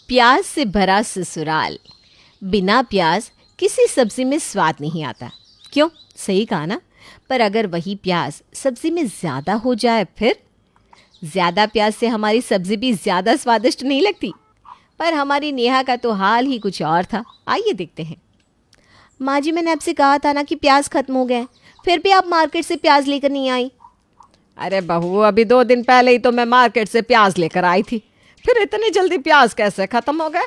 प्याज से भरा ससुराल। बिना प्याज किसी सब्जी में स्वाद नहीं आता। क्यों? सही कहा ना। पर अगर वही प्याज सब्जी में ज़्यादा हो जाए फिर? ज़्यादा प्याज से हमारी सब्जी भी ज़्यादा स्वादिष्ट नहीं लगती। पर हमारी नेहा का तो हाल ही कुछ और था। आइए देखते हैं। माँ जी, मैंने आपसे कहा था ना कि प्याज खत्म हो गए, फिर भी आप मार्केट से प्याज लेकर नहीं आई। अरे बहू, अभी 2 दिन पहले ही तो मैं मार्केट से प्याज लेकर आई थी, फिर इतनी जल्दी प्याज कैसे ख़त्म हो गए?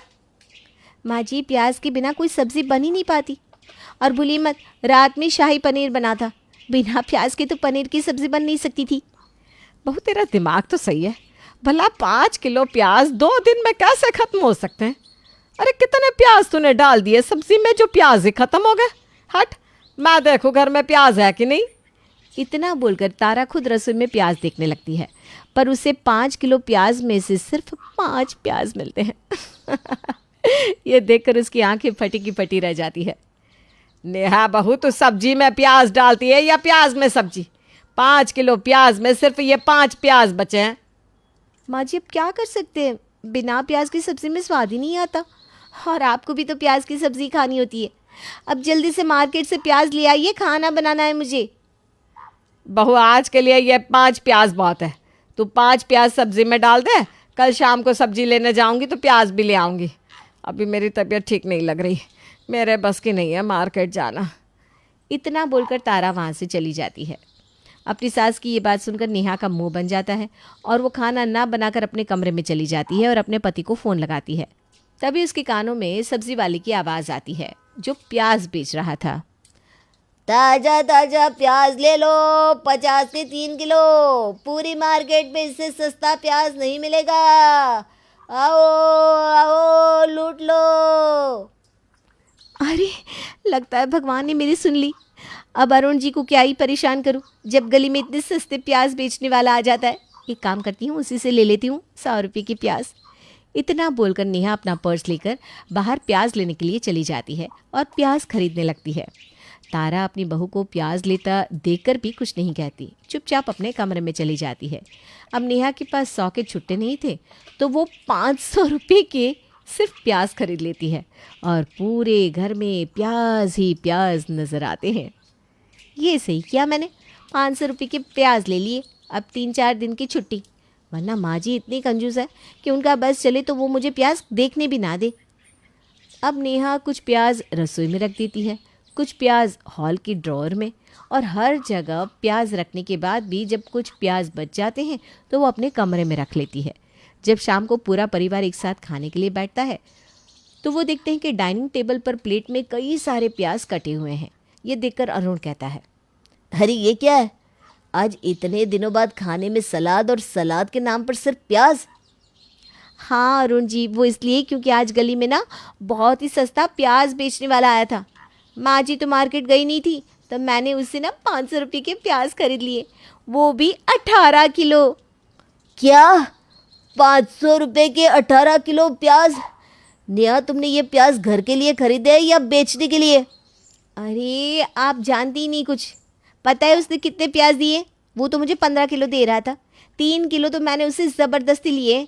माँ जी, प्याज के बिना कोई सब्जी बन ही नहीं पाती। और भूलिए मत, रात में शाही पनीर बना था, बिना प्याज के तो पनीर की सब्जी बन नहीं सकती थी। बहू, तेरा दिमाग तो सही है। भला 5 किलो प्याज 2 दिन में कैसे ख़त्म हो सकते हैं? अरे कितने प्याज तूने डाल दिए सब्जी में जो प्याज ही ख़त्म हो गए। हट, मैं देखूँ घर में प्याज है कि नहीं। इतना बोलकर तारा खुद रसोई में प्याज देखने लगती है, पर उसे 5 किलो प्याज में से सिर्फ 5 प्याज मिलते हैं। ये देखकर उसकी आंखें फटी की फटी रह जाती है। नेहा बहू, तू सब्जी में प्याज डालती है या प्याज में सब्जी? 5 किलो प्याज में सिर्फ ये 5 प्याज बचे हैं। माँ जी, अब क्या कर सकते हैं, बिना प्याज की सब्जी में स्वाद ही नहीं आता। और आपको भी तो प्याज की सब्जी खानी होती है। अब जल्दी से मार्केट से प्याज ले आइए, खाना बनाना है मुझे। बहू, आज के लिए ये 5 प्याज बहुत है। तू 5 प्याज सब्जी में डाल दे। कल शाम को सब्जी लेने जाऊंगी तो प्याज भी ले आऊंगी। अभी मेरी तबीयत ठीक नहीं लग रही, मेरे बस की नहीं है मार्केट जाना। इतना बोलकर तारा वहाँ से चली जाती है। अपनी सास की ये बात सुनकर नेहा का मुंह बन जाता है और वो खाना ना बनाकर अपने कमरे में चली जाती है और अपने पति को फ़ोन लगाती है। तभी उसके कानों में सब्जी वाले की आवाज़ आती है, जो प्याज बेच रहा था। ताजा ताजा प्याज ले लो, 50 के 3 किलो। पूरी मार्केट में इससे सस्ता प्याज नहीं मिलेगा। आओ आओ, लूट लो। अरे, लगता है भगवान ने मेरी सुन ली। अब अरुण जी को क्या ही परेशान करूं, जब गली में इतने सस्ते प्याज बेचने वाला आ जाता है। एक काम करती हूँ, उसी से ले लेती हूँ 100 रुपये की प्याज। इतना बोलकर नेहा अपना पर्स लेकर बाहर प्याज लेने के लिए चली जाती है और प्याज खरीदने लगती है। तारा अपनी बहू को प्याज लेता देखकर भी कुछ नहीं कहती, चुपचाप अपने कमरे में चली जाती है। अब नेहा के पास 100 के छुट्टे नहीं थे, तो वो 500 रुपये के सिर्फ प्याज खरीद लेती है और पूरे घर में प्याज ही प्याज नज़र आते हैं। ये सही किया मैंने, 500 रुपये के प्याज ले लिए। अब 3-4 दिन की छुट्टी, वरना माँ जी इतनी कंजूस है कि उनका बस चले तो वो मुझे प्याज देखने भी ना दे। अब नेहा कुछ प्याज रसोई में रख देती है, कुछ प्याज हॉल की ड्रॉअर में, और हर जगह प्याज रखने के बाद भी जब कुछ प्याज बच जाते हैं तो वो अपने कमरे में रख लेती है। जब शाम को पूरा परिवार एक साथ खाने के लिए बैठता है तो वो देखते हैं कि डाइनिंग टेबल पर प्लेट में कई सारे प्याज कटे हुए हैं। ये देखकर अरुण कहता है, अरे ये क्या है, आज इतने दिनों बाद खाने में सलाद, और सलाद के नाम पर सिर्फ प्याज। हाँ अरुण जी, वो इसलिए क्योंकि आज गली में ना बहुत ही सस्ता प्याज बेचने वाला आया था। माँ जी तो मार्केट गई नहीं थी, तो मैंने उससे ना 500 रुपये के प्याज खरीद लिए, वो भी 18 किलो। क्या? 500 रुपये के 18 किलो प्याज? नेहा, तुमने ये प्याज घर के लिए खरीदे या बेचने के लिए? अरे आप जानती ही नहीं कुछ। पता है उसने कितने प्याज दिए? वो तो मुझे 15 किलो दे रहा था, 3 किलो तो मैंने उससे ज़बरदस्ती लिए।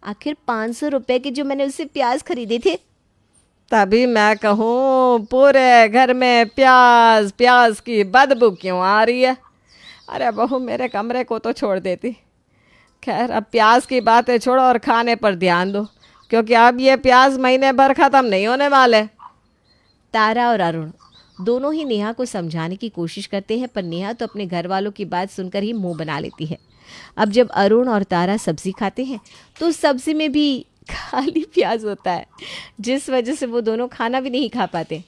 आखिर 500 रुपये के जो मैंने उससे प्याज खरीदे थे। तभी मैं कहूँ पूरे घर में प्याज प्याज की बदबू क्यों आ रही है। अरे बहू, मेरे कमरे को तो छोड़ देती। खैर, अब प्याज की बातें छोड़ो और खाने पर ध्यान दो, क्योंकि अब ये प्याज महीने भर ख़त्म नहीं होने वाले। तारा और अरुण दोनों ही नेहा को समझाने की कोशिश करते हैं, पर नेहा तो अपने घर वालों की बात सुनकर ही मुंह बना लेती है। अब जब अरुण और तारा सब्जी खाते हैं तो सब्जी में भी खाली प्याज होता है, जिस वजह से वो दोनों खाना भी नहीं खा पाते।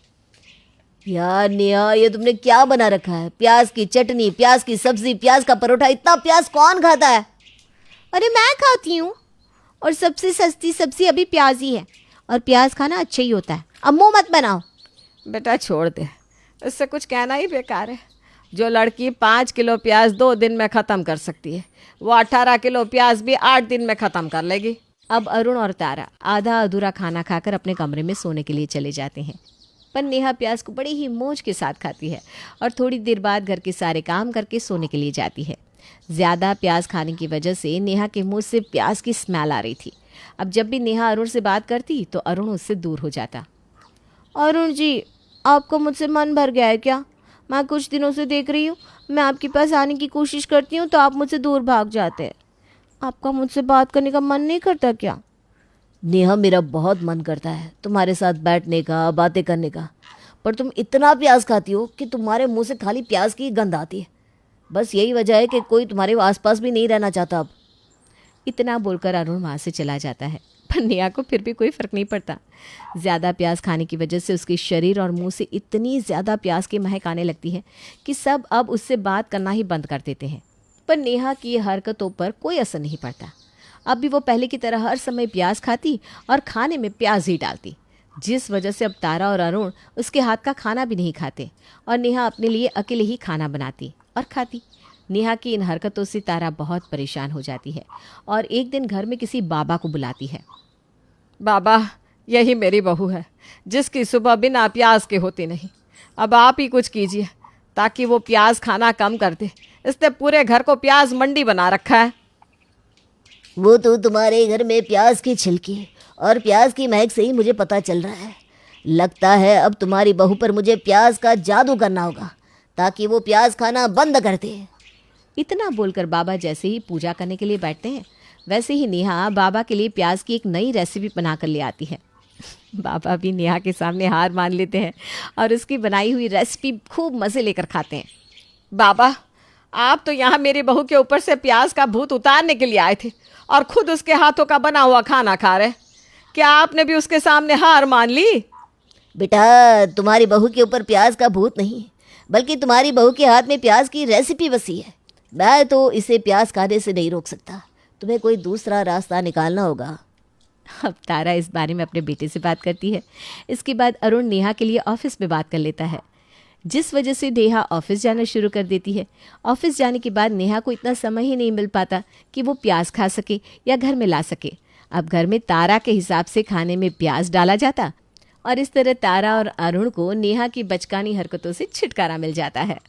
यार नेहा, ये तुमने क्या बना रखा है? प्याज की चटनी, प्याज की सब्जी, प्याज का परोठा, इतना प्याज कौन खाता है? अरे मैं खाती हूँ, और सबसे सस्ती सब्जी अभी प्याज ही है, और प्याज खाना अच्छा ही होता है। अब मुंह मत बनाओ। बेटा छोड़ दे, इससे कुछ कहना ही बेकार है। जो लड़की 5 किलो प्याज 2 दिन में ख़त्म कर सकती है, वो 18 किलो प्याज भी 8 दिन में ख़त्म कर लेगी। अब अरुण और तारा आधा अधूरा खाना खाकर अपने कमरे में सोने के लिए चले जाते हैं, पर नेहा प्याज को बड़ी ही मौज के साथ खाती है और थोड़ी देर बाद घर के सारे काम करके सोने के लिए जाती है। ज़्यादा प्याज खाने की वजह से नेहा के मुंह से प्याज की स्मेल आ रही थी। अब जब भी नेहा अरुण से बात करती तो अरुण उससे दूर हो जाता। अरुण जी, आपको मुझसे मन भर गया है क्या? मैं कुछ दिनों से देख रही हूँ, मैं आपके पास आने की कोशिश करती हूँ तो आप मुझसे दूर भाग जाते हैं। आपका मुझसे बात करने का मन नहीं करता क्या? नेहा, मेरा बहुत मन करता है तुम्हारे साथ बैठने का, बातें करने का, पर तुम इतना प्याज खाती हो कि तुम्हारे मुंह से खाली प्याज की गंध आती है। बस यही वजह है कि कोई तुम्हारे आसपास भी नहीं रहना चाहता अब। इतना बोलकर अरुण वहाँ से चला जाता है, पर नेहा को फिर भी कोई फ़र्क नहीं पड़ता। ज़्यादा प्याज खाने की वजह से उसके शरीर और मुंह से इतनी ज़्यादा प्याज की महक आने लगती है कि सब अब उससे बात करना ही बंद कर देते हैं। पर नेहा की ये हरकतों पर कोई असर नहीं पड़ता। अब भी वो पहले की तरह हर समय प्याज खाती और खाने में प्याज ही डालती, जिस वजह से अब तारा और अरुण उसके हाथ का खाना भी नहीं खाते और नेहा अपने लिए अकेले ही खाना बनाती और खाती। नेहा की इन हरकतों से तारा बहुत परेशान हो जाती है और एक दिन घर में किसी बाबा को बुलाती है। बाबा, यही मेरी बहू है जिसकी सुबह बिना प्याज के होती नहीं। अब आप ही कुछ कीजिए ताकि वो प्याज खाना कम कर दे। इसने पूरे घर को प्याज मंडी बना रखा है। वो तो तुम्हारे घर में प्याज की छिलकी और प्याज की महक से ही मुझे पता चल रहा है। लगता है अब तुम्हारी बहू पर मुझे प्याज का जादू करना होगा ताकि वो प्याज खाना बंद कर दे। इतना बोलकर बाबा जैसे ही पूजा करने के लिए बैठते हैं, वैसे ही नेहा बाबा के लिए प्याज की एक नई रेसिपी बना कर ले आती है। बाबा भी नेहा के सामने हार मान लेते हैं और उसकी बनाई हुई रेसिपी खूब मज़े लेकर खाते हैं। बाबा, आप तो यहाँ मेरी बहू के ऊपर से प्याज का भूत उतारने के लिए आए थे और खुद उसके हाथों का बना हुआ खाना खा रहे। क्या आपने भी उसके सामने हार मान ली? बेटा, तुम्हारी बहू के ऊपर प्याज का भूत नहीं, बल्कि तुम्हारी बहू के हाथ में प्याज की रेसिपी बसी है। मैं तो इसे प्याज खाने से नहीं रोक सकता। तुम्हें कोई दूसरा रास्ता निकालना होगा। अब तारा इस बारे में अपने बेटे से बात करती है। इसके बाद अरुण नेहा के लिए ऑफिस में बात कर लेता है, जिस वजह से नेहा ऑफिस जाना शुरू कर देती है। ऑफिस जाने के बाद नेहा को इतना समय ही नहीं मिल पाता कि वो प्याज खा सके या घर में ला सके। अब घर में तारा के हिसाब से खाने में प्याज डाला जाता और इस तरह तारा और अरुण को नेहा की बचकानी हरकतों से छुटकारा मिल जाता है।